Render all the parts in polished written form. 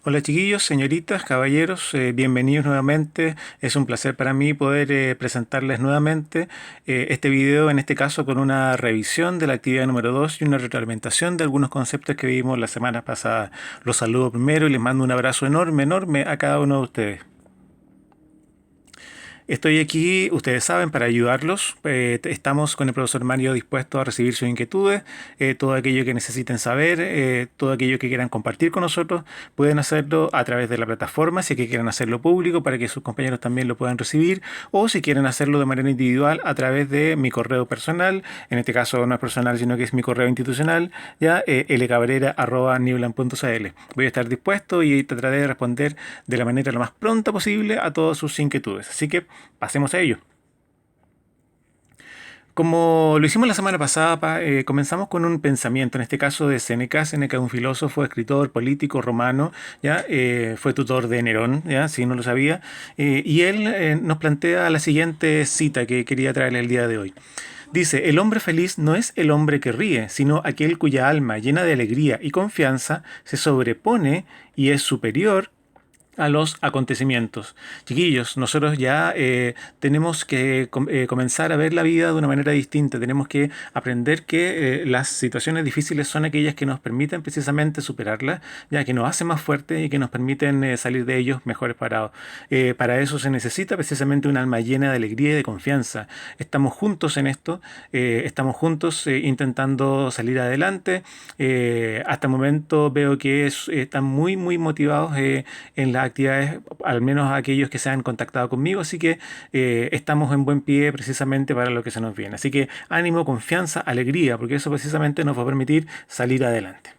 Hola chiquillos, señoritas, caballeros, bienvenidos nuevamente. Es un placer para mí poder presentarles nuevamente este video, en este caso con una revisión de la actividad número 2 y una retroalimentación de algunos conceptos que vimos la semana pasada. Los saludo primero y les mando un abrazo enorme, enorme a cada uno de ustedes. Estoy aquí, ustedes saben, para ayudarlos. Estamos con el profesor Mario dispuesto a recibir sus inquietudes, todo aquello que necesiten saber, todo aquello que quieran compartir con nosotros, pueden hacerlo a través de la plataforma, si es que quieren hacerlo público para que sus compañeros también lo puedan recibir, o si quieren hacerlo de manera individual a través de mi correo personal, en este caso no es personal, sino que es mi correo institucional, ya lcabrera@newland.cl. Voy a estar dispuesto y trataré de responder de la manera lo más pronta posible a todas sus inquietudes. Así que pasemos a ello. Como lo hicimos la semana pasada, comenzamos con un pensamiento, en este caso de Séneca. Séneca es un filósofo, escritor, político romano, ¿ya? Fue tutor de Nerón, ¿ya? Si no lo sabía. Y él nos plantea la siguiente cita que quería traerle el día de hoy. Dice, el hombre feliz no es el hombre que ríe, sino aquel cuya alma, llena de alegría y confianza, se sobrepone y es superior a los acontecimientos. Chiquillos, nosotros ya tenemos que comenzar a ver la vida de una manera distinta. Tenemos que aprender que las situaciones difíciles son aquellas que nos permiten precisamente superarlas, ya que nos hacen más fuertes y que nos permiten salir de ellos mejores parados. Para eso se necesita precisamente un alma llena de alegría y de confianza. Estamos juntos en esto, estamos juntos intentando salir adelante. Hasta el momento veo que están muy, muy motivados en las actividades, al menos aquellos que se han contactado conmigo, así que estamos en buen pie precisamente para lo que se nos viene. Así que ánimo, confianza, alegría, porque eso precisamente nos va a permitir salir adelante.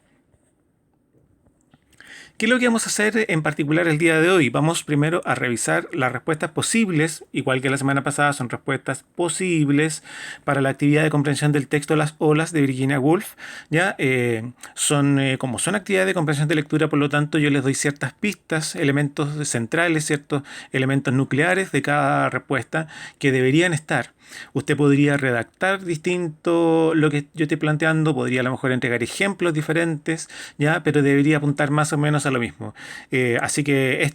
¿Qué es lo que vamos a hacer en particular el día de hoy? Vamos primero a revisar las respuestas posibles, igual que la semana pasada, son respuestas posibles para la actividad de comprensión del texto Las olas de Virginia Woolf. ¿Ya? Como son actividades de comprensión de lectura, por lo tanto, yo les doy ciertas pistas, elementos centrales, ciertos elementos nucleares de cada respuesta que deberían estar. Usted podría redactar distinto lo que yo estoy planteando, podría a lo mejor entregar ejemplos diferentes, ya, pero debería apuntar más o menos a lo mismo. Así que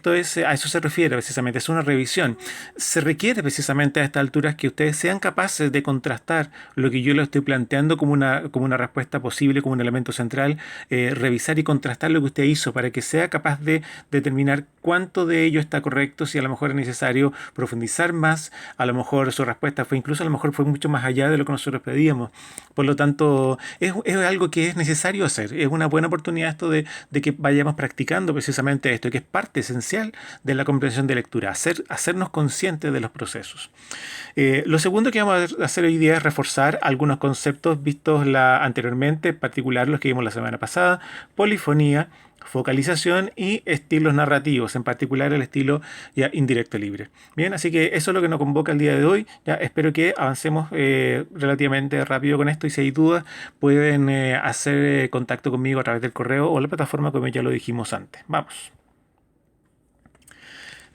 a eso se refiere precisamente, es una revisión. Se requiere precisamente a estas alturas que ustedes sean capaces de contrastar lo que yo les estoy planteando como una respuesta posible, como un elemento central, revisar y contrastar lo que usted hizo para que sea capaz de determinar cuánto de ello está correcto, si a lo mejor es necesario profundizar más, a lo mejor su respuesta fue incluso a lo mejor fue mucho más allá de lo que nosotros pedíamos. Por lo tanto, es algo que es necesario hacer. Es una buena oportunidad esto de que vayamos practicando precisamente esto, que es parte esencial de la comprensión de lectura, hacernos conscientes de los procesos. Lo segundo que vamos a hacer hoy día es reforzar algunos conceptos vistos anteriormente, en particular los que vimos la semana pasada: polifonía, focalización y estilos narrativos, en particular el estilo ya indirecto libre. Bien, así que eso es lo que nos convoca el día de hoy. Ya espero que avancemos relativamente rápido con esto, y si hay dudas pueden hacer contacto conmigo a través del correo o la plataforma, como ya lo dijimos antes. Vamos.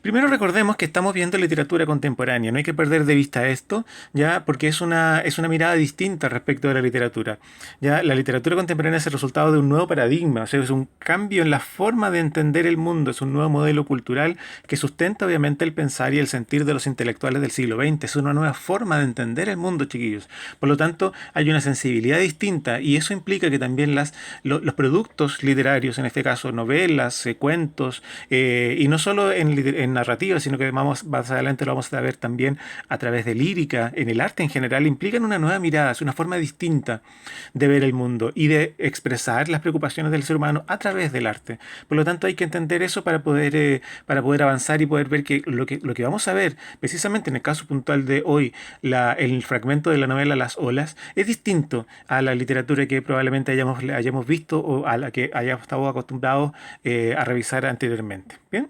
Primero recordemos que estamos viendo literatura contemporánea, no hay que perder de vista esto, ya, porque es una mirada distinta respecto de la literatura. Ya, la literatura contemporánea es el resultado de un nuevo paradigma, o sea, es un cambio en la forma de entender el mundo, es un nuevo modelo cultural que sustenta obviamente el pensar y el sentir de los intelectuales del siglo XX, es una nueva forma de entender el mundo, chiquillos. Por lo tanto, hay una sensibilidad distinta, y eso implica que también los productos literarios, en este caso novelas, cuentos, y no solo en narrativa, sino que más adelante lo vamos a ver también a través de lírica, en el arte en general, implican una nueva mirada, es una forma distinta de ver el mundo y de expresar las preocupaciones del ser humano a través del arte. Por lo tanto, hay que entender eso para poder avanzar y poder ver que lo que vamos a ver, precisamente en el caso puntual de hoy, el fragmento de la novela Las olas, es distinto a la literatura que probablemente hayamos visto o a la que hayamos estado acostumbrados a revisar anteriormente. Bien.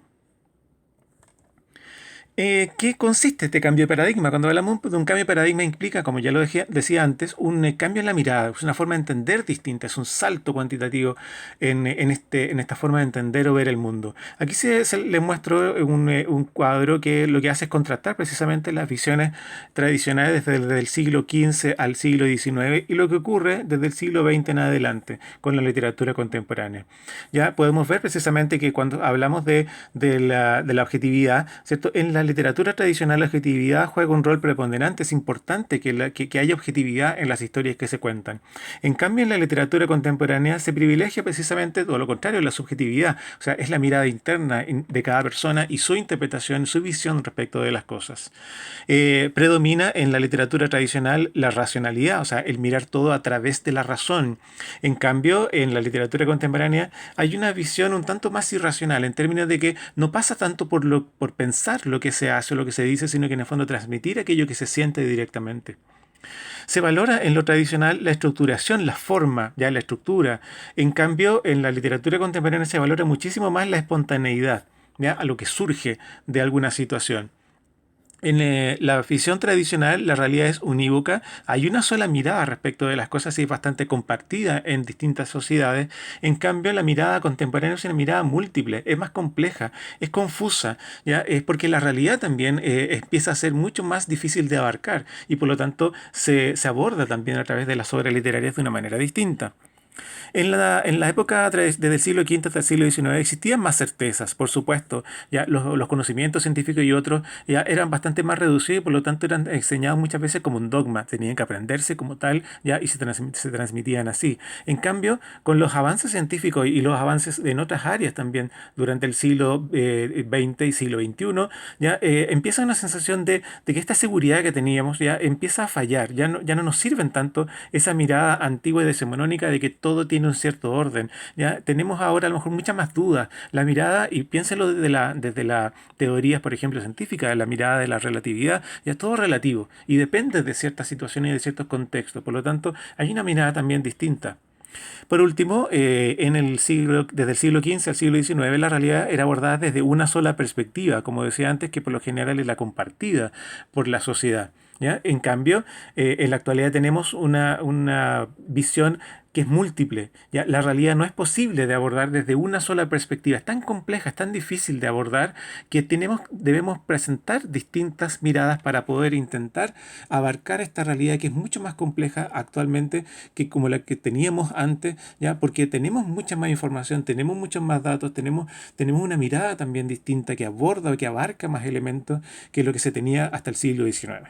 ¿Qué consiste este cambio de paradigma? Cuando hablamos de un cambio de paradigma implica, como ya lo decía antes, un cambio en la mirada, es una forma de entender distinta, es un salto cuantitativo en esta forma de entender o ver el mundo. Aquí se le muestro un cuadro que lo que hace es contrastar precisamente las visiones tradicionales desde el siglo XV al siglo XIX y lo que ocurre desde el siglo XX en adelante con la literatura contemporánea. Ya podemos ver precisamente que cuando hablamos de la objetividad, ¿cierto? En la literatura tradicional la objetividad juega un rol preponderante, es importante que haya objetividad en las historias que se cuentan. En cambio, en la literatura contemporánea se privilegia precisamente todo lo contrario, la subjetividad, o sea, es la mirada interna de cada persona y su interpretación, su visión respecto de las cosas. Predomina en la literatura tradicional la racionalidad, o sea, el mirar todo a través de la razón. En cambio, en la literatura contemporánea hay una visión un tanto más irracional, en términos de que no pasa tanto por pensar lo que se hace o lo que se dice, sino que en el fondo transmitir aquello que se siente directamente. Se valora en lo tradicional la estructuración, la forma, ya la estructura. En cambio, en la literatura contemporánea se valora muchísimo más la espontaneidad, ya a lo que surge de alguna situación. En la ficción tradicional, la realidad es unívoca. Hay una sola mirada respecto de las cosas y es bastante compartida en distintas sociedades. En cambio, la mirada contemporánea es una mirada múltiple, es más compleja, es confusa, ¿ya? Es porque la realidad también empieza a ser mucho más difícil de abarcar y por lo tanto se aborda también a través de las obras literarias de una manera distinta. En la época desde el siglo V hasta el siglo XIX existían más certezas, por supuesto. Ya los conocimientos científicos y otros ya eran bastante más reducidos y por lo tanto eran enseñados muchas veces como un dogma. Tenían que aprenderse como tal ya y se transmitían así. En cambio, con los avances científicos y los avances en otras áreas también durante el siglo XX y siglo XXI, ya empieza una sensación de que esta seguridad que teníamos ya empieza a fallar. Ya no nos sirven tanto esa mirada antigua y decimonónica de que todo tiene un cierto orden. ¿Ya? Tenemos ahora a lo mejor muchas más dudas. La mirada, y piénselo desde las teorías, por ejemplo, científicas, la mirada de la relatividad, ya es todo relativo y depende de ciertas situaciones y de ciertos contextos. Por lo tanto, hay una mirada también distinta. Por último, desde el siglo XV al siglo XIX, la realidad era abordada desde una sola perspectiva, como decía antes, que por lo general es la compartida por la sociedad. ¿Ya? En cambio, en la actualidad tenemos una visión que es múltiple. ¿Ya? La realidad no es posible de abordar desde una sola perspectiva. Es tan compleja, es tan difícil de abordar que debemos presentar distintas miradas para poder intentar abarcar esta realidad que es mucho más compleja actualmente que como la que teníamos antes, ¿ya? Porque tenemos mucha más información, tenemos muchos más datos, tenemos una mirada también distinta que aborda o que abarca más elementos que lo que se tenía hasta el siglo XIX.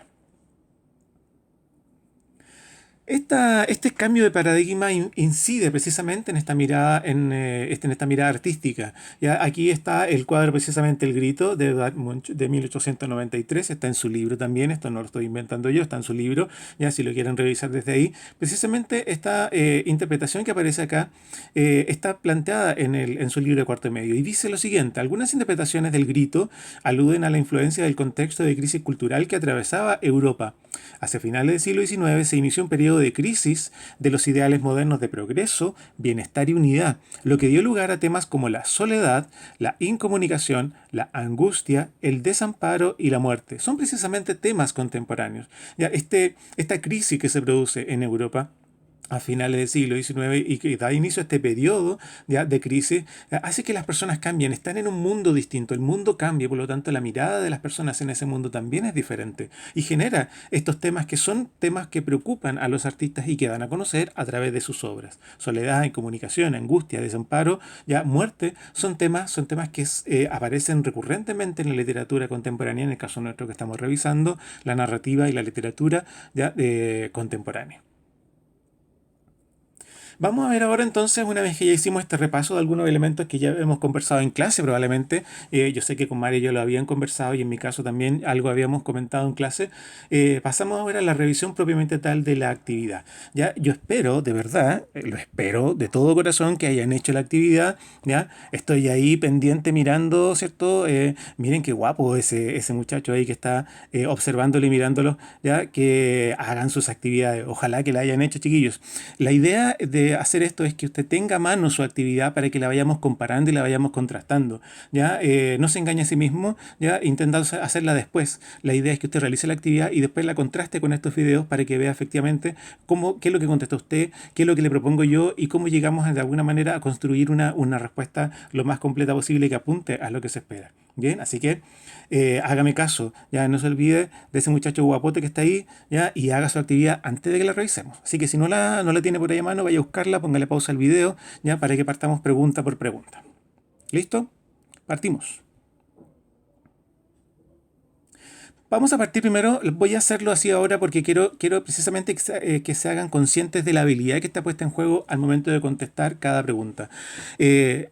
Este cambio de paradigma incide precisamente en esta mirada, en esta mirada artística. Ya aquí está el cuadro, precisamente El Grito, de Edvard Munch, de 1893. Está en su libro también, esto no lo estoy inventando yo, está en su libro, ya si lo quieren revisar desde ahí. Precisamente esta interpretación que aparece acá está planteada en su libro de Cuarto Medio y dice lo siguiente: algunas interpretaciones del Grito aluden a la influencia del contexto de crisis cultural que atravesaba Europa. Hacia finales del siglo XIX se inició un periodo de crisis de los ideales modernos de progreso, bienestar y unidad, lo que dio lugar a temas como la soledad, la incomunicación, la angustia, el desamparo y la muerte. Son precisamente temas contemporáneos. Ya, esta crisis que se produce en Europa a finales del siglo XIX y que da inicio a este periodo ya, de crisis, hace que las personas cambien, están en un mundo distinto, el mundo cambia, por lo tanto la mirada de las personas en ese mundo también es diferente y genera estos temas que son temas que preocupan a los artistas y que dan a conocer a través de sus obras. Soledad, incomunicación, angustia, desamparo, ya muerte, son temas que aparecen recurrentemente en la literatura contemporánea, en el caso nuestro que estamos revisando, la narrativa y la literatura ya, contemporánea. Vamos a ver ahora entonces, una vez que ya hicimos este repaso de algunos elementos que ya hemos conversado en clase probablemente, yo sé que con María y yo lo habían conversado y en mi caso también algo habíamos comentado en clase, pasamos ahora a la revisión propiamente tal de la actividad. Ya, yo espero, de verdad, lo espero de todo corazón que hayan hecho la actividad, ya, estoy ahí pendiente mirando, ¿cierto? Miren qué guapo ese muchacho ahí que está observándolo y mirándolo, ya, que hagan sus actividades, ojalá que la hayan hecho, chiquillos. La idea de hacer esto es que usted tenga a mano su actividad para que la vayamos comparando y la vayamos contrastando. ¿Ya? No se engañe a sí mismo, ¿ya? Intenta hacerla después. La idea es que usted realice la actividad y después la contraste con estos videos para que vea efectivamente qué es lo que contesta usted, qué es lo que le propongo yo y cómo llegamos de alguna manera a construir una respuesta lo más completa posible que apunte a lo que se espera. Bien, así que hágame caso, ya no se olvide de ese muchacho guapote que está ahí, ya, y haga su actividad antes de que la revisemos. Así que si no la tiene por ahí a mano, vaya a buscarla, póngale pausa al video, ya, para que partamos pregunta por pregunta. ¿Listo? Partimos. Vamos a partir primero, voy a hacerlo así ahora porque quiero precisamente que se hagan conscientes de la habilidad que está puesta en juego al momento de contestar cada pregunta.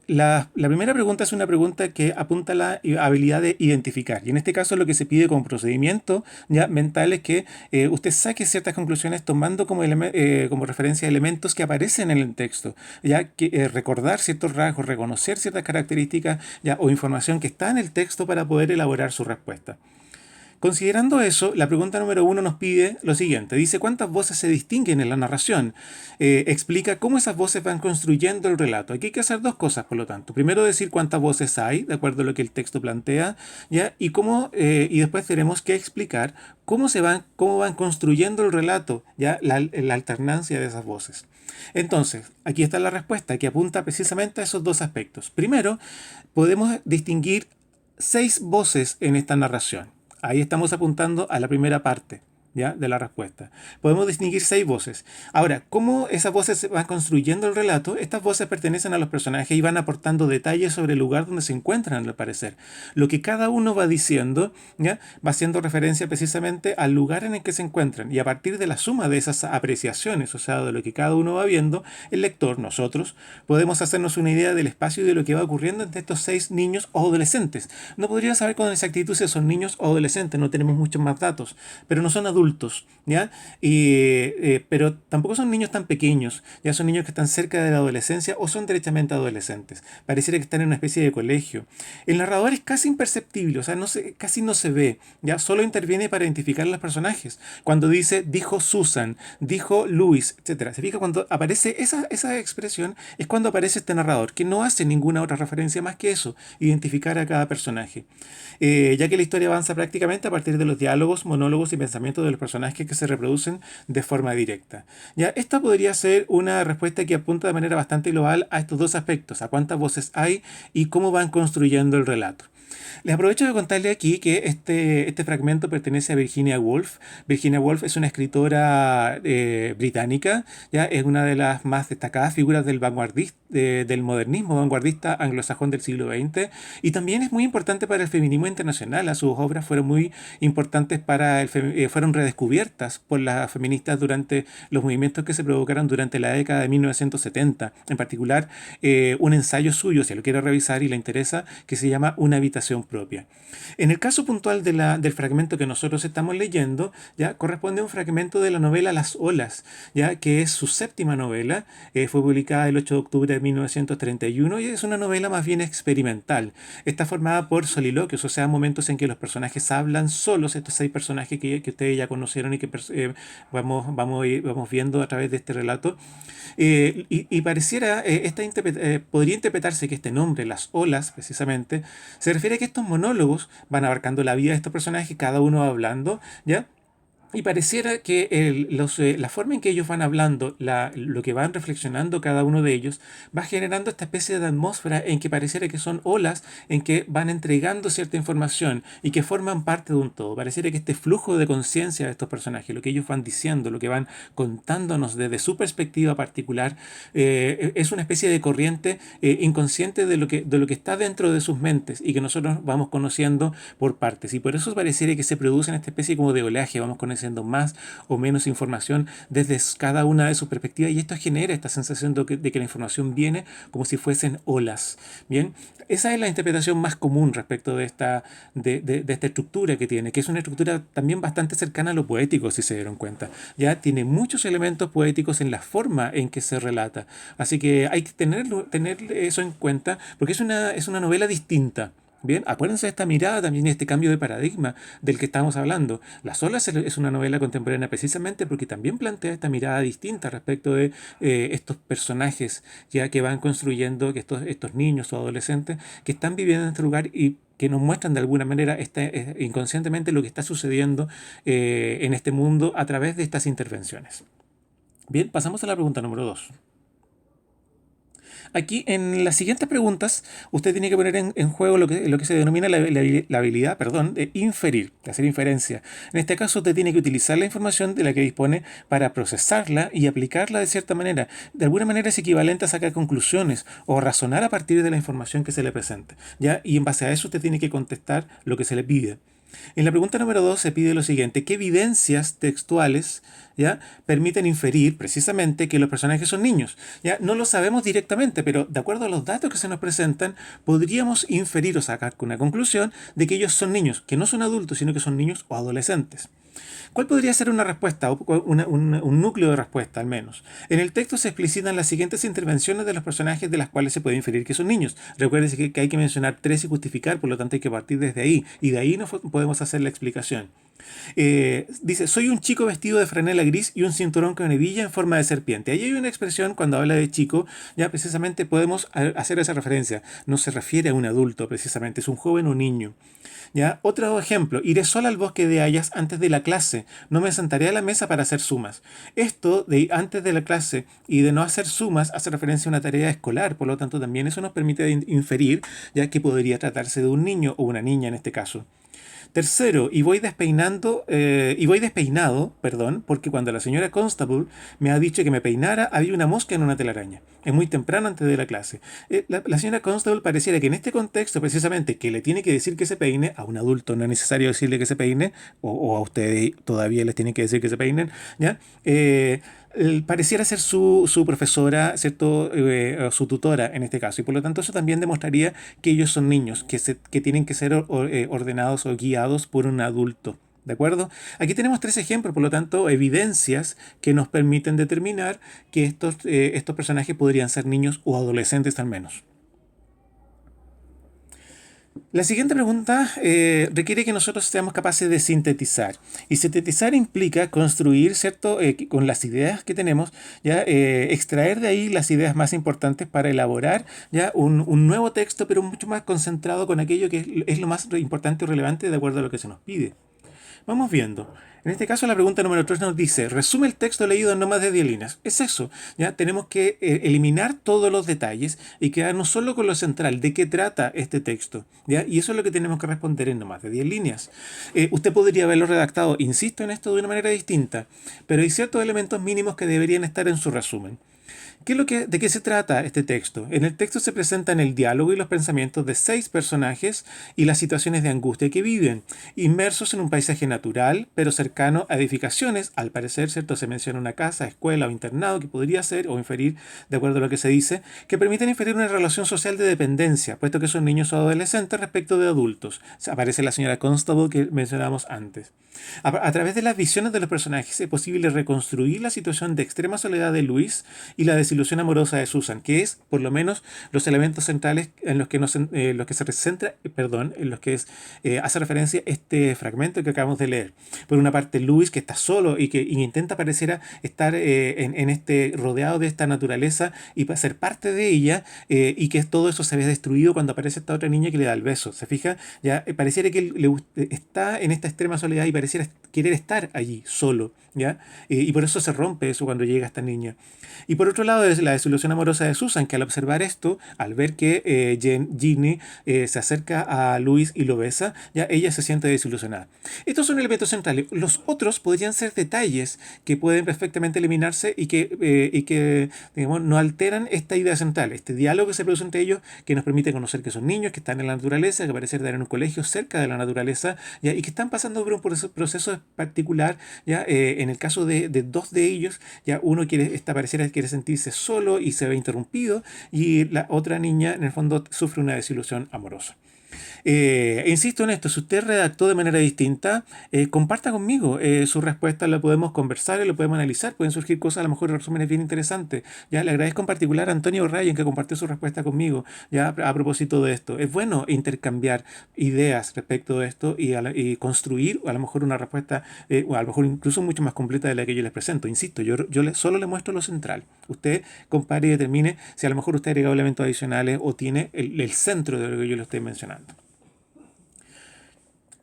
La primera pregunta es una pregunta que apunta a la habilidad de identificar. Y en este caso lo que se pide como procedimiento ya mental es que usted saque ciertas conclusiones tomando como referencia elementos que aparecen en el texto. Ya que recordar ciertos rasgos, reconocer ciertas características ya, o información que está en el texto para poder elaborar su respuesta. Considerando eso, la pregunta número 1 nos pide lo siguiente. Dice, ¿cuántas voces se distinguen en la narración? Explica cómo esas voces van construyendo el relato. Aquí hay que hacer dos cosas, por lo tanto. Primero, decir cuántas voces hay, de acuerdo a lo que el texto plantea, ¿ya? Y después tenemos que explicar cómo van construyendo el relato, ¿ya? La alternancia de esas voces. Entonces, aquí está la respuesta que apunta precisamente a esos dos aspectos. Primero, podemos distinguir 6 voces en esta narración. Ahí estamos apuntando a la primera parte, ¿ya? De la respuesta. Podemos distinguir 6 voces. Ahora, ¿cómo esas voces se van construyendo el relato? Estas voces pertenecen a los personajes y van aportando detalles sobre el lugar donde se encuentran, al parecer. Lo que cada uno va diciendo, ¿ya? Va haciendo referencia precisamente al lugar en el que se encuentran. Y a partir de la suma de esas apreciaciones, o sea, de lo que cada uno va viendo, el lector, nosotros, podemos hacernos una idea del espacio y de lo que va ocurriendo entre estos 6 niños o adolescentes. No podría saber con exactitud si son niños o adolescentes, no tenemos muchos más datos, pero no son adultos, ¿ya? Pero tampoco son niños tan pequeños, ya son niños que están cerca de la adolescencia o son derechamente adolescentes. Pareciera que están en una especie de colegio. El narrador es casi imperceptible, o sea, casi no se ve, ya solo interviene para identificar a los personajes. Cuando dice, dijo Susan, dijo Luis, etcétera. Se fija cuando aparece esa expresión, es cuando aparece este narrador, que no hace ninguna otra referencia más que eso, identificar a cada personaje. Ya que la historia avanza prácticamente a partir de los diálogos, monólogos y pensamientos de los personajes que se reproducen de forma directa. Ya, esta podría ser una respuesta que apunta de manera bastante global a estos dos aspectos, a cuántas voces hay y cómo van construyendo el relato. Les aprovecho de contarle aquí que este fragmento pertenece a Virginia Woolf. Virginia Woolf es una escritora británica, ¿ya? Es una de las más destacadas figuras del del modernismo vanguardista anglosajón del siglo XX y también es muy importante para el feminismo internacional. Sus obras fueron muy importantes fueron redescubiertas por las feministas durante los movimientos que se provocaron durante la década de 1970. En particular, un ensayo suyo, si lo quiere revisar y le interesa, que se llama Una habitación propia. En el caso puntual del fragmento que nosotros estamos leyendo, ya corresponde a un fragmento de la novela Las olas, ya que es su séptima novela, fue publicada el 8 de octubre de 1931 y es una novela más bien experimental. Está formada por soliloquios, o sea, momentos en que los personajes hablan solos, estos 6 personajes que ustedes ya conocieron y que vamos viendo a través de este relato. Y pareciera, podría interpretarse que este nombre, Las olas, precisamente, se refiere a que estos monólogos van abarcando la vida de estos personajes, cada uno va hablando, ¿ya? Y pareciera que la forma en que ellos van hablando, lo que van reflexionando cada uno de ellos, va generando esta especie de atmósfera en que pareciera que son olas en que van entregando cierta información y que forman parte de un todo. Pareciera que este flujo de conciencia de estos personajes, lo que ellos van diciendo, lo que van contándonos desde su perspectiva particular, es una especie de corriente inconsciente de lo que está dentro de sus mentes y que nosotros vamos conociendo por partes. Y por eso pareciera que se produce esta especie como de oleaje, vamos conociendo más o menos información desde cada una de sus perspectivas y esto genera esta sensación de que la información viene como si fuesen olas. Bien, esa es la interpretación más común respecto de esta estructura que tiene, que es una estructura también bastante cercana a lo poético, si se dieron cuenta. Ya tiene muchos elementos poéticos en la forma en que se relata. Así que hay que tener eso en cuenta porque es una novela distinta. Bien, acuérdense de esta mirada también y este cambio de paradigma del que estamos hablando. Las olas es una novela contemporánea precisamente porque también plantea esta mirada distinta respecto de estos personajes ya que van construyendo, que estos niños o adolescentes que están viviendo en este lugar y que nos muestran de alguna manera inconscientemente lo que está sucediendo en este mundo a través de estas intervenciones. Bien, pasamos a la pregunta número 2. Aquí en las siguientes preguntas usted tiene que poner en juego lo que se denomina la habilidad, perdón, de inferir, de hacer inferencia. En este caso usted tiene que utilizar la información de la que dispone para procesarla y aplicarla de cierta manera. De alguna manera es equivalente a sacar conclusiones o razonar a partir de la información que se le presente, ¿ya? Y en base a eso usted tiene que contestar lo que se le pide. En la pregunta número 2 se pide lo siguiente: ¿qué evidencias textuales ya permiten inferir precisamente que los personajes son niños? Ya no lo sabemos directamente, pero de acuerdo a los datos que se nos presentan, podríamos inferir o sacar una conclusión de que ellos son niños, que no son adultos, sino que son niños o adolescentes. ¿Cuál podría ser una respuesta o un núcleo de respuesta al menos? En el texto se explicitan las siguientes intervenciones de los personajes de las cuales se puede inferir que son niños. Recuerden que hay que mencionar tres y justificar, por lo tanto hay que partir desde ahí y de ahí podemos hacer la explicación. Dice, soy un chico vestido de franela gris y un cinturón con hebilla en forma de serpiente. Ahí hay una expresión cuando habla de chico, ya precisamente podemos hacer esa referencia. No se refiere a un adulto precisamente, es un joven o niño. ¿Ya? Otro ejemplo, iré sola al bosque de hayas antes de la clase, no me sentaré a la mesa para hacer sumas. Esto de antes de la clase y de no hacer sumas hace referencia a una tarea escolar, por lo tanto también eso nos permite inferir ya que podría tratarse de un niño o una niña en este caso. Tercero, y voy despeinado, perdón, porque cuando la señora Constable me ha dicho que me peinara, había una mosca en una telaraña. Es muy temprano antes de la clase. La señora Constable pareciera que en este contexto, precisamente, que le tiene que decir que se peine, a un adulto no es necesario decirle que se peine, o a ustedes todavía les tienen que decir que se peinen, ¿ya? Pareciera ser su profesora, ¿cierto? Su tutora en este caso. Y por lo tanto eso también demostraría que ellos son niños, que tienen que ser ordenados o guiados por un adulto. ¿De acuerdo? Aquí tenemos tres ejemplos, por lo tanto, evidencias que nos permiten determinar que estos personajes podrían ser niños o adolescentes al menos. La siguiente pregunta requiere que nosotros seamos capaces de sintetizar. Y sintetizar implica construir, ¿cierto? Con las ideas que tenemos, ya extraer de ahí las ideas más importantes para elaborar ya un nuevo texto, pero mucho más concentrado con aquello que es lo más importante y relevante de acuerdo a lo que se nos pide. Vamos viendo. En este caso, la pregunta número 3 nos dice, resume el texto leído en no más de 10 líneas. Es eso, ya tenemos que eliminar todos los detalles y quedarnos solo con lo central, de qué trata este texto. ¿Ya? Y eso es lo que tenemos que responder en no más de 10 líneas. Usted podría haberlo redactado, insisto en esto, de una manera distinta, pero hay ciertos elementos mínimos que deberían estar en su resumen. ¿De qué se trata este texto? En el texto se presentan el diálogo y los pensamientos de 6 personajes y las situaciones de angustia que viven, inmersos en un paisaje natural, pero cercano a edificaciones. Al parecer, ¿cierto? Se menciona una casa, escuela o internado que podría ser o inferir, de acuerdo a lo que se dice, que permiten inferir una relación social de dependencia, puesto que son niños o adolescentes respecto de adultos. Aparece la señora Constable que mencionábamos antes. A través de las visiones de los personajes es posible reconstruir la situación de extrema soledad de Luis y la desilusión amorosa de Susan, que es por lo menos los elementos centrales en los que, los que se centra, perdón, en los que hace referencia este fragmento que acabamos de leer. Por una parte, Luis, que está solo y que intenta pareciera estar en este rodeado de esta naturaleza y para ser parte de ella, y que todo eso se ve destruido cuando aparece esta otra niña que le da el beso. ¿Se fija? Ya pareciera que está en esta extrema soledad y pareciera querer estar allí solo, ¿ya? Y por eso se rompe eso cuando llega esta niña. Y por otro lado es la desilusión amorosa de Susan, que al observar esto, al ver que Ginny se acerca a Luis y lo besa, ya ella se siente desilusionada. Estos son elementos centrales. Los otros podrían ser detalles que pueden perfectamente eliminarse y que digamos, no alteran esta idea central, este diálogo que se produce entre ellos, que nos permite conocer que son niños, que están en la naturaleza, que parecen estar en un colegio cerca de la naturaleza, ¿ya? Y que están pasando por un proceso particular, ¿ya? En el caso de dos de ellos, ya uno pareciera quiere sentirse solo y se ve interrumpido, y la otra niña en el fondo sufre una desilusión amorosa. Insisto en esto, si usted redactó de manera distinta, comparta conmigo su respuesta, la podemos conversar y lo podemos analizar, pueden surgir cosas, a lo mejor resúmenes bien interesantes. Ya le agradezco en particular a Antonio Ryan que compartió su respuesta conmigo, ya a propósito de esto. Es bueno intercambiar ideas respecto de esto y construir a lo mejor una respuesta, o a lo mejor incluso mucho más completa de la que yo les presento. Insisto, solo le muestro lo central. Usted compare y determine si a lo mejor usted ha agregado elementos adicionales o tiene el centro de lo que yo le estoy mencionando.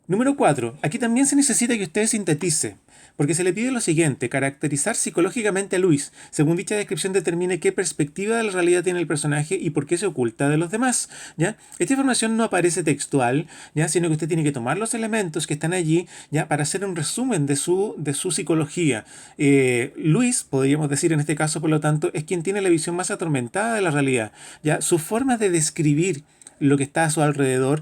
Número 4. Aquí también se necesita que usted sintetice, porque se le pide lo siguiente: caracterizar psicológicamente a Luis. Según dicha descripción, determine qué perspectiva de la realidad tiene el personaje y por qué se oculta de los demás. ¿Ya? Esta información no aparece textual, ¿ya? Sino que usted tiene que tomar los elementos que están allí, ¿ya? Para hacer un resumen de su psicología. Luis, podríamos decir en este caso, por lo tanto, es quien tiene la visión más atormentada de la realidad. ¿Ya? Su forma de describir lo que está a su alrededor,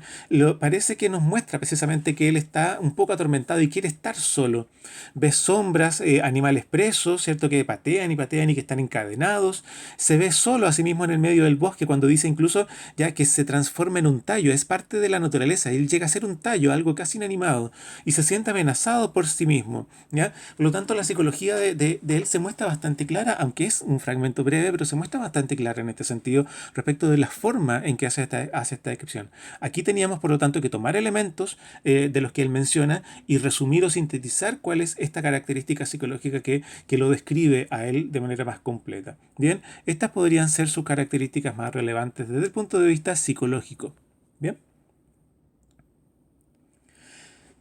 parece que nos muestra precisamente que él está un poco atormentado y quiere estar solo. Ve sombras, animales presos, ¿cierto? Que patean y que están encadenados. Se ve solo a sí mismo en el medio del bosque cuando dice incluso ya que se transforma en un tallo, es parte de la naturaleza. Él llega a ser un tallo, algo casi inanimado, y se siente amenazado por sí mismo, ¿ya? Por lo tanto, la psicología de él se muestra bastante clara, aunque es un fragmento breve, pero se muestra bastante clara en este sentido respecto de la forma en que hace esta descripción. Aquí teníamos, por lo tanto, que tomar elementos de los que él menciona y resumir o sintetizar cuál es esta característica psicológica que lo describe a él de manera más completa. Bien, estas podrían ser sus características más relevantes desde el punto de vista psicológico. Bien.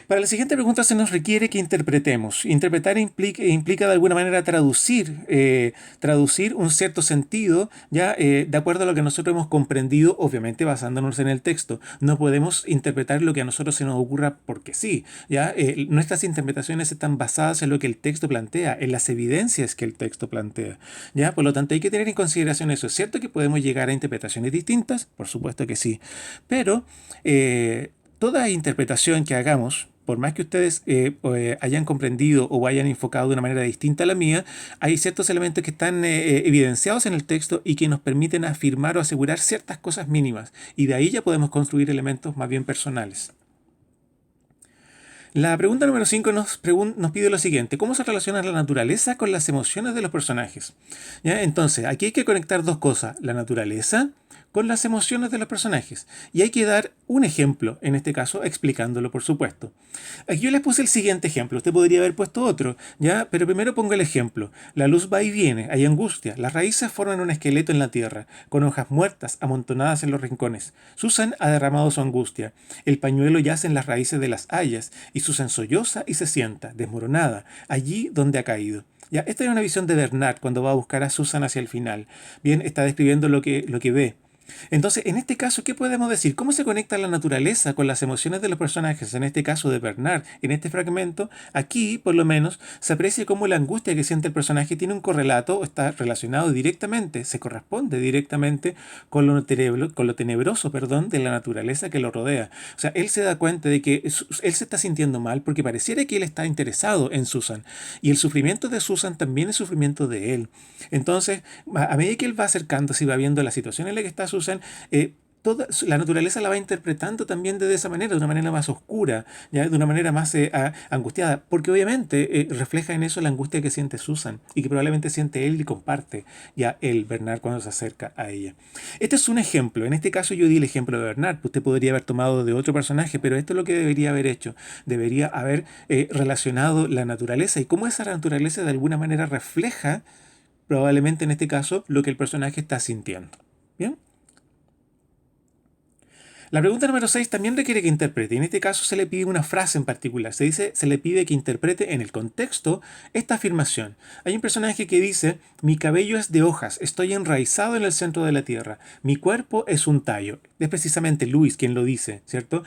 Para la siguiente pregunta se nos requiere que interpretemos. Interpretar implica de alguna manera traducir un cierto sentido, ya de acuerdo a lo que nosotros hemos comprendido, obviamente basándonos en el texto. No podemos interpretar lo que a nosotros se nos ocurra porque sí. Ya nuestras interpretaciones están basadas en lo que el texto plantea, en las evidencias que el texto plantea. Ya, por lo tanto hay que tener en consideración eso. ¿Es cierto que podemos llegar a interpretaciones distintas? Por supuesto que sí. Pero toda interpretación que hagamos, por más que ustedes hayan comprendido o hayan enfocado de una manera distinta a la mía, hay ciertos elementos que están evidenciados en el texto y que nos permiten afirmar o asegurar ciertas cosas mínimas. Y de ahí ya podemos construir elementos más bien personales. La pregunta número 5 nos pide lo siguiente: ¿cómo se relaciona la naturaleza con las emociones de los personajes? ¿Ya? Entonces, aquí hay que conectar dos cosas: la naturaleza con las emociones de los personajes. Y hay que dar un ejemplo, en este caso explicándolo, por supuesto. Aquí yo les puse el siguiente ejemplo, usted podría haber puesto otro, ¿ya? Pero primero pongo el ejemplo. La luz va y viene, hay angustia, las raíces forman un esqueleto en la tierra, con hojas muertas amontonadas en los rincones. Susan ha derramado su angustia. El pañuelo yace en las raíces de las hayas, y Susan solloza y se sienta, desmoronada, allí donde ha caído. Ya, esta es una visión de Bernard cuando va a buscar a Susan hacia el final. Bien, está describiendo lo que ve. Entonces, en este caso, ¿qué podemos decir? ¿Cómo se conecta la naturaleza con las emociones de los personajes? En este caso de Bernard, en este fragmento, aquí, por lo menos, se aprecia cómo la angustia que siente el personaje tiene un correlato, está relacionado directamente, se corresponde directamente con lo tenebroso, perdón, de la naturaleza que lo rodea. O sea, él se da cuenta de que él se está sintiendo mal porque pareciera que él está interesado en Susan. Y el sufrimiento de Susan también es sufrimiento de él. Entonces, a medida que él va acercándose y va viendo la situación en la que está Susan, la naturaleza la va interpretando también de esa manera, de una manera más oscura, ¿ya? De una manera más angustiada, porque obviamente refleja en eso la angustia que siente Susan y que probablemente siente él y comparte ya él, Bernard, cuando se acerca a ella. Este es un ejemplo. En este caso yo di el ejemplo de Bernard. Usted podría haber tomado de otro personaje, pero esto es lo que debería haber hecho. Debería haber relacionado la naturaleza y cómo esa naturaleza de alguna manera refleja, probablemente en este caso, lo que el personaje está sintiendo. ¿Bien? La pregunta número 6 también requiere que interprete. En este caso se le pide una frase en particular. Se le pide que interprete en el contexto esta afirmación. Hay un personaje que dice: mi cabello es de hojas, estoy enraizado en el centro de la tierra, mi cuerpo es un tallo. Es precisamente Luis quien lo dice, ¿cierto?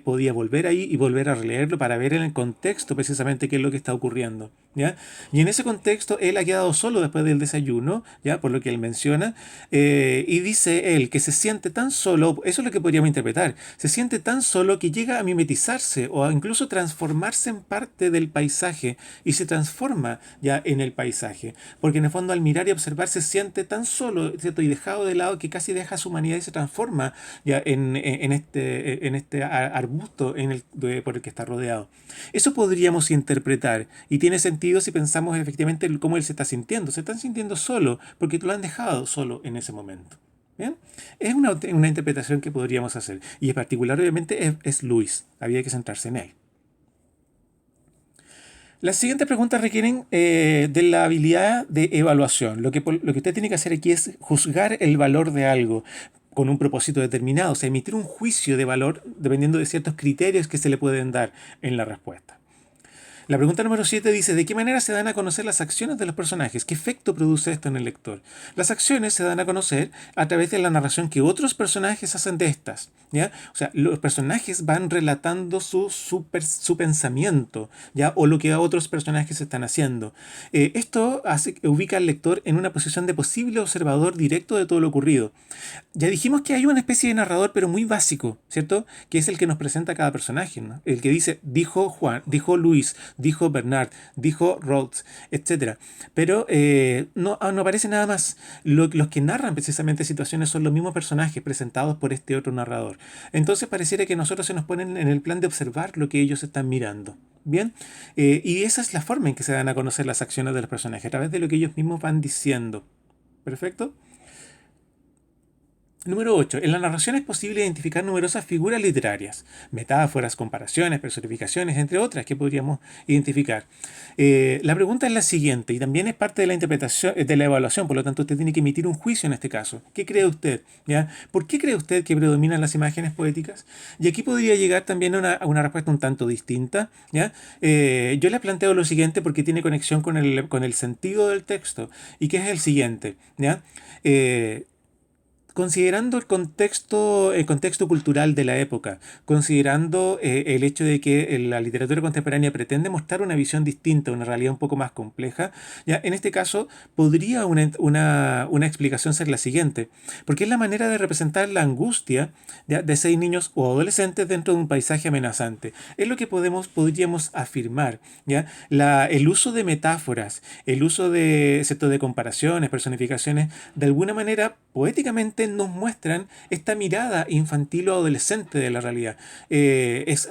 Podía volver ahí y volver a releerlo para ver en el contexto precisamente qué es lo que está ocurriendo. ¿Ya? Y en ese contexto, él ha quedado solo después del desayuno, ¿ya? Por lo que él menciona, y dice él que se siente tan solo, eso es lo que podríamos interpretar, se siente tan solo que llega a mimetizarse o a incluso transformarse en parte del paisaje y se transforma ya en el paisaje, porque en el fondo al mirar y observar se siente tan solo, ¿cierto? Y dejado de lado que casi deja su humanidad y se transforma ya en este arbusto por el que está rodeado. Eso podríamos interpretar y tiene sentido si pensamos efectivamente en cómo él se está sintiendo. Se está sintiendo solo porque lo han dejado solo en ese momento. ¿Bien? Es una interpretación que podríamos hacer. Y en particular, obviamente, es Luis. Había que centrarse en él. Las siguientes preguntas requieren de la habilidad de evaluación. Lo que usted tiene que hacer aquí es juzgar el valor de algo con un propósito determinado, o sea, emitir un juicio de valor dependiendo de ciertos criterios que se le pueden dar en la respuesta. La pregunta número 7 dice, ¿de qué manera se dan a conocer las acciones de los personajes? ¿Qué efecto produce esto en el lector? Las acciones se dan a conocer a través de la narración que otros personajes hacen de estas. ¿Ya? O sea, los personajes van relatando su pensamiento, ¿ya? O lo que otros personajes están haciendo. Esto ubica al lector en una posición de posible observador directo de todo lo ocurrido. Ya dijimos que hay una especie de narrador, pero muy básico, ¿cierto? Que es el que nos presenta a cada personaje, ¿no? El que dice, dijo Juan, dijo Luis, dijo Bernard, dijo Rhodes, etcétera. Pero no aparece nada más. Los que narran precisamente situaciones son los mismos personajes presentados por este otro narrador. Entonces pareciera que nosotros se nos ponen en el plan de observar lo que ellos están mirando. Bien, y esa es la forma en que se dan a conocer las acciones de los personajes, a través de lo que ellos mismos van diciendo. ¿Perfecto? Número 8. En la narración es posible identificar numerosas figuras literarias, metáforas, comparaciones, personificaciones, entre otras que podríamos identificar. La pregunta es la siguiente, y también es parte de la interpretación, de la evaluación, por lo tanto usted tiene que emitir un juicio en este caso. ¿Qué cree usted? ¿Ya? ¿Por qué cree usted que predominan las imágenes poéticas? Y aquí podría llegar también a una respuesta un tanto distinta. ¿Ya? Yo le planteo lo siguiente porque tiene conexión con el sentido del texto, y que es el siguiente. ¿Ya? Considerando el contexto cultural de la época, considerando el hecho de que la literatura contemporánea pretende mostrar una visión distinta, una realidad un poco más compleja, ya en este caso podría una explicación ser la siguiente, porque es la manera de representar la angustia ya, de 6 niños o adolescentes dentro de un paisaje amenazante. Es lo que podríamos afirmar, ¿ya? El uso de metáforas, el uso de, ¿cierto?, de comparaciones, personificaciones, de alguna manera poéticamente nos muestran esta mirada infantil o adolescente de la realidad.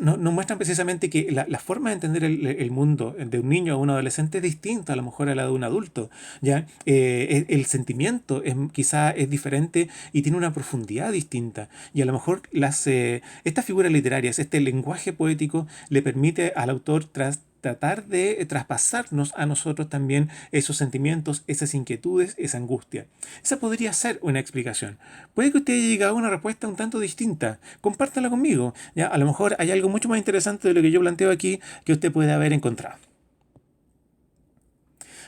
Nos muestran precisamente que la forma de entender el mundo de un niño o un adolescente es distinta a lo mejor a la de un adulto. ¿Ya? El sentimiento quizá es diferente y tiene una profundidad distinta. Y a lo mejor estas figuras literarias, este lenguaje poético, le permite al autor tratar de traspasarnos a nosotros también esos sentimientos, esas inquietudes, esa angustia. Esa podría ser una explicación. Puede que usted haya llegado a una respuesta un tanto distinta. Compártala conmigo. ¿Ya? A lo mejor hay algo mucho más interesante de lo que yo planteo aquí que usted puede haber encontrado.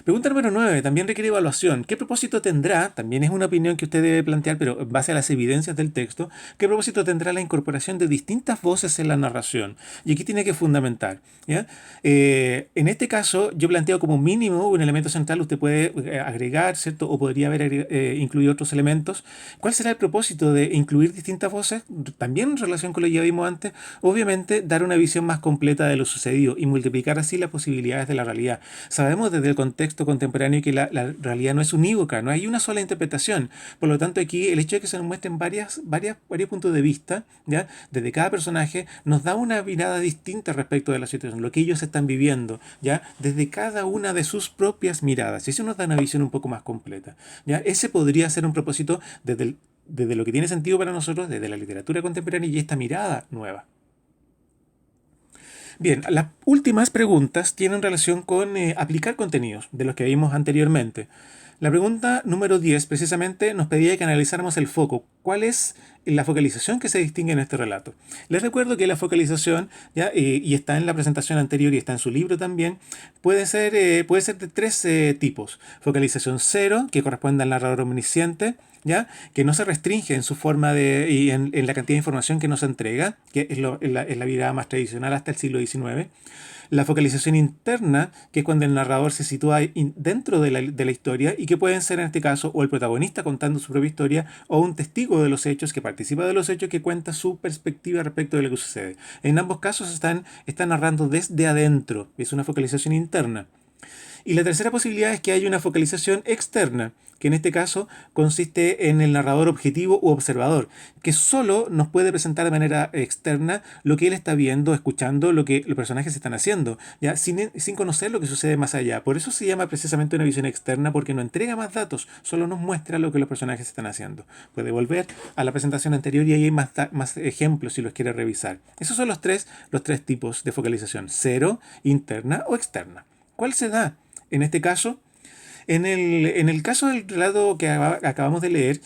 Pregunta número 9. También requiere evaluación. ¿Qué propósito tendrá? También es una opinión que usted debe plantear, pero en base a las evidencias del texto. ¿Qué propósito tendrá la incorporación de distintas voces en la narración? Y aquí tiene que fundamentar. ¿Ya? En este caso, yo planteo como mínimo un elemento central. Usted puede agregar, ¿cierto? O podría haber incluido otros elementos. ¿Cuál será el propósito de incluir distintas voces? También en relación con lo que ya vimos antes. Obviamente, dar una visión más completa de lo sucedido y multiplicar así las posibilidades de la realidad. Sabemos desde el contexto contemporáneo que la realidad no es unívoca, no hay una sola interpretación. Por lo tanto, aquí el hecho de que se nos muestren varios puntos de vista, ¿ya? Desde cada personaje, nos da una mirada distinta respecto de la situación, lo que ellos están viviendo, ¿ya? Desde cada una de sus propias miradas. Y eso nos da una visión un poco más completa, ¿ya? Ese podría ser un propósito desde lo que tiene sentido para nosotros, desde la literatura contemporánea y esta mirada nueva. Bien, las últimas preguntas tienen relación con aplicar contenidos de los que vimos anteriormente. La pregunta número 10 precisamente nos pedía que analizáramos el foco. ¿Cuál es la focalización que se distingue en este relato? Les recuerdo que la focalización, ¿ya? Y está en la presentación anterior y está en su libro también, puede ser de tres tipos. Focalización cero, que corresponde al narrador omnisciente, ¿ya? Que no se restringe en su forma y en la cantidad de información que nos entrega, que es la mirada más tradicional hasta el siglo XIX. La focalización interna, que es cuando el narrador se sitúa dentro de la historia y que pueden ser en este caso o el protagonista contando su propia historia o un testigo de los hechos que participa de los hechos que cuenta su perspectiva respecto de lo que sucede. En ambos casos están narrando desde adentro, es una focalización interna. Y la tercera posibilidad es que haya una focalización externa, que en este caso consiste en el narrador objetivo u observador, que solo nos puede presentar de manera externa lo que él está viendo, escuchando, lo que los personajes están haciendo, ya sin conocer lo que sucede más allá. Por eso se llama precisamente una visión externa, porque no entrega más datos, solo nos muestra lo que los personajes están haciendo. Puede volver a la presentación anterior y ahí hay más ejemplos si los quiere revisar. Esos son los tres tipos de focalización: cero, interna o externa. ¿Cuál se da? En este caso, en el caso del relato que acabamos de leer,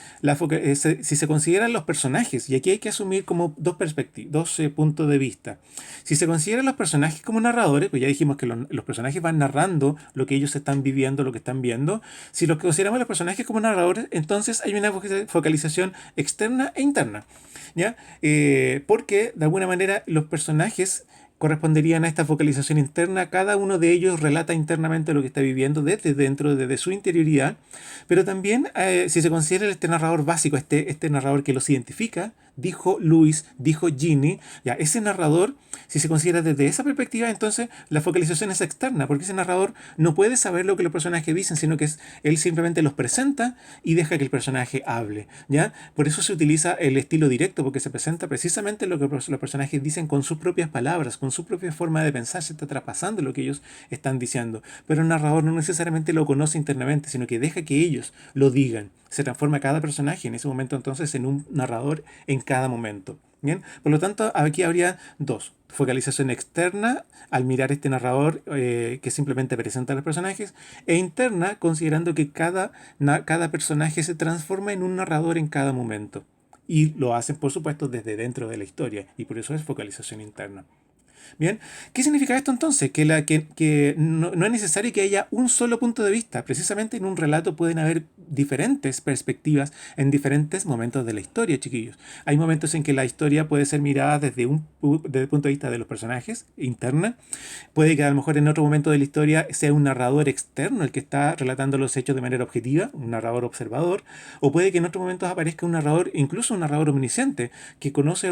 si se consideran los personajes, y aquí hay que asumir como dos perspectivas, dos puntos de vista. Si se consideran los personajes como narradores, pues ya dijimos que los personajes van narrando lo que ellos están viviendo, lo que están viendo. Si los consideramos los personajes como narradores, entonces hay una focalización externa e interna, ¿ya? Porque de alguna manera los personajes corresponderían a esta focalización interna. Cada uno de ellos relata internamente lo que está viviendo desde dentro, desde su interioridad, pero también si se considera este narrador básico, este narrador que los identifica, dijo Luis, dijo Ginny, ya ese narrador, si se considera desde esa perspectiva, entonces la focalización es externa, porque ese narrador no puede saber lo que los personajes dicen, sino que él simplemente los presenta y deja que el personaje hable, ¿ya? Por eso se utiliza el estilo directo, porque se presenta precisamente lo que los personajes dicen con sus propias palabras, con su propia forma de pensar, se está traspasando lo que ellos están diciendo. Pero el narrador no necesariamente lo conoce internamente, sino que deja que ellos lo digan. Se transforma cada personaje en ese momento entonces en un narrador en cada momento. Bien, por lo tanto, aquí habría dos: focalización externa al mirar este narrador que simplemente presenta a los personajes, e interna considerando que cada personaje se transforma en un narrador en cada momento. Y lo hacen, por supuesto, desde dentro de la historia, y por eso es focalización interna. Bien, ¿qué significa esto entonces? Que no es necesario que haya un solo punto de vista. Precisamente en un relato pueden haber diferentes perspectivas en diferentes momentos de la historia, chiquillos. Hay momentos en que la historia puede ser mirada desde el punto de vista de los personajes, interna. Puede que a lo mejor en otro momento de la historia sea un narrador externo el que está relatando los hechos de manera objetiva, un narrador observador. O puede que en otros momentos aparezca un narrador, incluso un narrador omnisciente, que conoce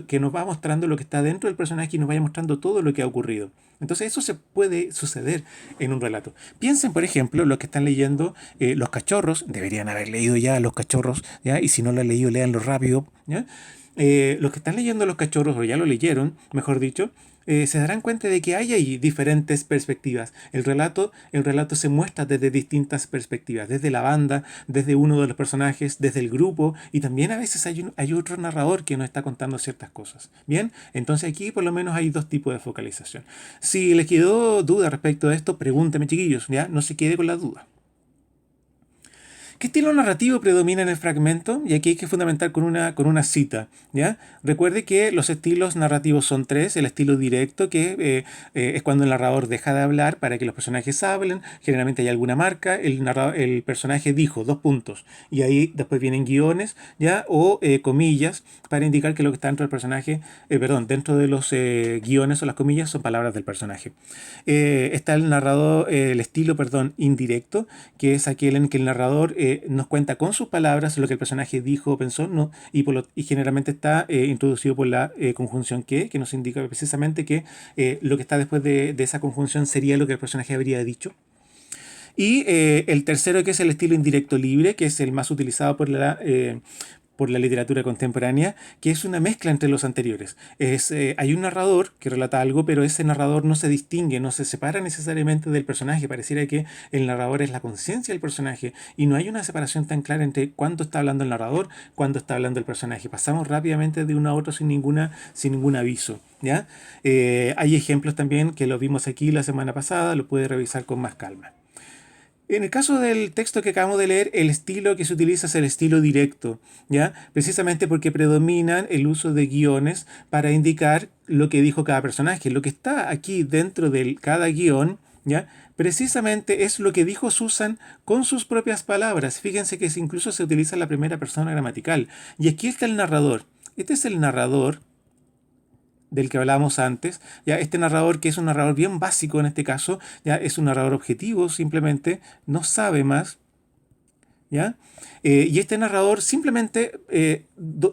que nos va mostrando lo que está dentro del personaje y nos vaya mostrando todo lo que ha ocurrido. Entonces eso se puede suceder en un relato. Piensen, por ejemplo, los que están leyendo Los Cachorros. Deberían haber leído ya Los Cachorros, ¿ya? Y si no lo han leído, léanlo rápido, ¿ya? Los que están leyendo Los Cachorros, o ya lo leyeron, mejor dicho, se darán cuenta de que hay ahí diferentes perspectivas. El relato se muestra desde distintas perspectivas, desde la banda, desde uno de los personajes, desde el grupo, y también a veces hay otro narrador que nos está contando ciertas cosas. Bien, entonces aquí por lo menos hay dos tipos de focalización. Si les quedó duda respecto a esto, pregúntame, chiquillos, ¿ya? No se quede con la duda. ¿Qué estilo narrativo predomina en el fragmento? Y aquí hay que fundamentar con una cita, ¿ya? Recuerde que los estilos narrativos son tres: el estilo directo, que es cuando el narrador deja de hablar para que los personajes hablen, generalmente hay alguna marca, el personaje dijo, dos puntos, y ahí después vienen guiones, ¿ya? O comillas, para indicar que lo que está dentro del personaje, dentro de los guiones o las comillas son palabras del personaje. Está el estilo, indirecto, que es aquel en que el narrador nos cuenta con sus palabras lo que el personaje dijo o pensó, ¿no? Y generalmente está introducido por la conjunción que nos indica precisamente que lo que está después de esa conjunción sería lo que el personaje habría dicho. Y el tercero, que es el estilo indirecto libre, que es el más utilizado por la literatura contemporánea, que es una mezcla entre los anteriores. Hay un narrador que relata algo, pero ese narrador no se distingue, no se separa necesariamente del personaje. Pareciera que el narrador es la conciencia del personaje y no hay una separación tan clara entre cuándo está hablando el narrador, cuándo está hablando el personaje. Pasamos rápidamente de uno a otro sin ningún aviso, ¿ya? Hay ejemplos también que lo vimos aquí la semana pasada, lo puede revisar con más calma. En el caso del texto que acabamos de leer, el estilo que se utiliza es el estilo directo, ¿ya? Precisamente porque predominan el uso de guiones para indicar lo que dijo cada personaje. Lo que está aquí dentro de cada guión, ¿ya? Precisamente es lo que dijo Susan con sus propias palabras. Fíjense que incluso se utiliza la primera persona gramatical. Y aquí está el narrador. Este es el narrador del que hablábamos antes. Ya este narrador, que es un narrador bien básico en este caso, ya es un narrador objetivo, simplemente no sabe más. ¿Ya? Y este narrador simplemente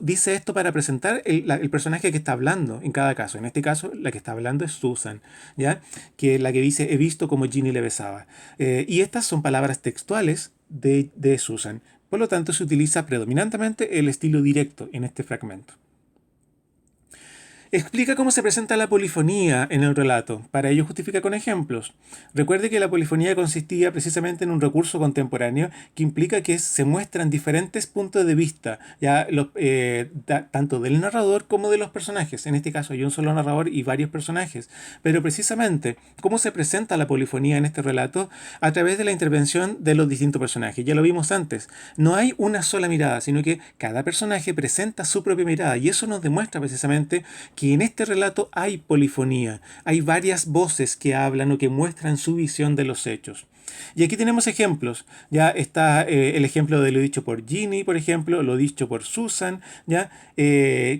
dice esto para presentar el personaje que está hablando en cada caso. En este caso, la que está hablando es Susan, ¿ya? Que es la que dice, he visto como Ginny le besaba. Y estas son palabras textuales de Susan. Por lo tanto, se utiliza predominantemente el estilo directo en este fragmento. Explica cómo se presenta la polifonía en el relato. Para ello justifica con ejemplos. Recuerde que la polifonía consistía precisamente en un recurso contemporáneo que implica que se muestran diferentes puntos de vista, ya tanto del narrador como de los personajes. En este caso hay un solo narrador y varios personajes. Pero precisamente, ¿cómo se presenta la polifonía en este relato? A través de la intervención de los distintos personajes. Ya lo vimos antes. No hay una sola mirada, sino que cada personaje presenta su propia mirada. Y eso nos demuestra precisamente que en este relato hay polifonía, hay varias voces que hablan o que muestran su visión de los hechos. Y aquí tenemos ejemplos. Ya está el ejemplo de lo dicho por Ginny, por ejemplo, lo dicho por Susan. ¿Ya?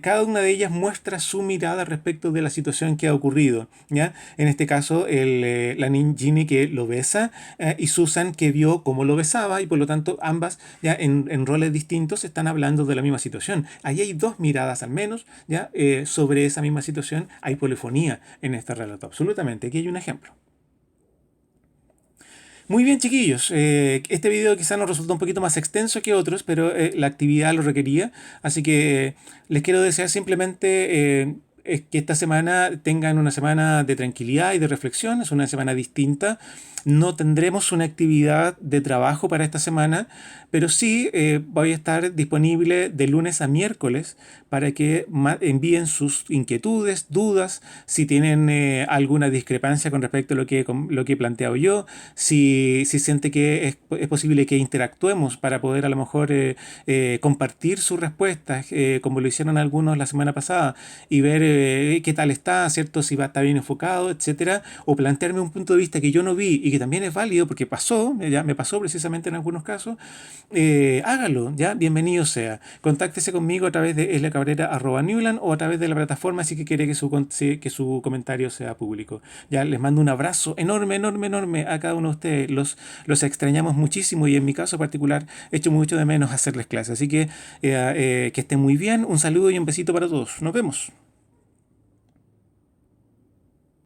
Cada una de ellas muestra su mirada respecto de la situación que ha ocurrido. ¿Ya? En este caso, la niña Ginny que lo besa y Susan que vio cómo lo besaba y por lo tanto ambas ya en roles distintos están hablando de la misma situación. Ahí hay dos miradas al menos ya sobre esa misma situación. Hay polifonía en este relato, absolutamente. Aquí hay un ejemplo. Muy bien, chiquillos. Este video quizá nos resultó un poquito más extenso que otros, pero la actividad lo requería. Así que les quiero desear simplemente es que esta semana tengan una semana de tranquilidad y de reflexión. Es una semana distinta. No tendremos una actividad de trabajo para esta semana, pero sí voy a estar disponible de lunes a miércoles para que envíen sus inquietudes, dudas, si tienen alguna discrepancia con respecto a lo que he planteado yo, si siente que es posible que interactuemos para poder a lo mejor compartir sus respuestas, como lo hicieron algunos la semana pasada, y ver qué tal está, ¿cierto? Si está bien enfocado, etcétera, o plantearme un punto de vista que yo no vi y que también es válido porque pasó, ya me pasó precisamente en algunos casos, hágalo, ya, bienvenido sea. Contáctese conmigo a través de eslacabrera@newland o a través de la plataforma si que quiere que su comentario sea público. Ya les mando un abrazo enorme, enorme, enorme a cada uno de ustedes. Los extrañamos muchísimo y en mi caso particular echo mucho de menos hacerles clases. Así que estén muy bien, un saludo y un besito para todos. Nos vemos.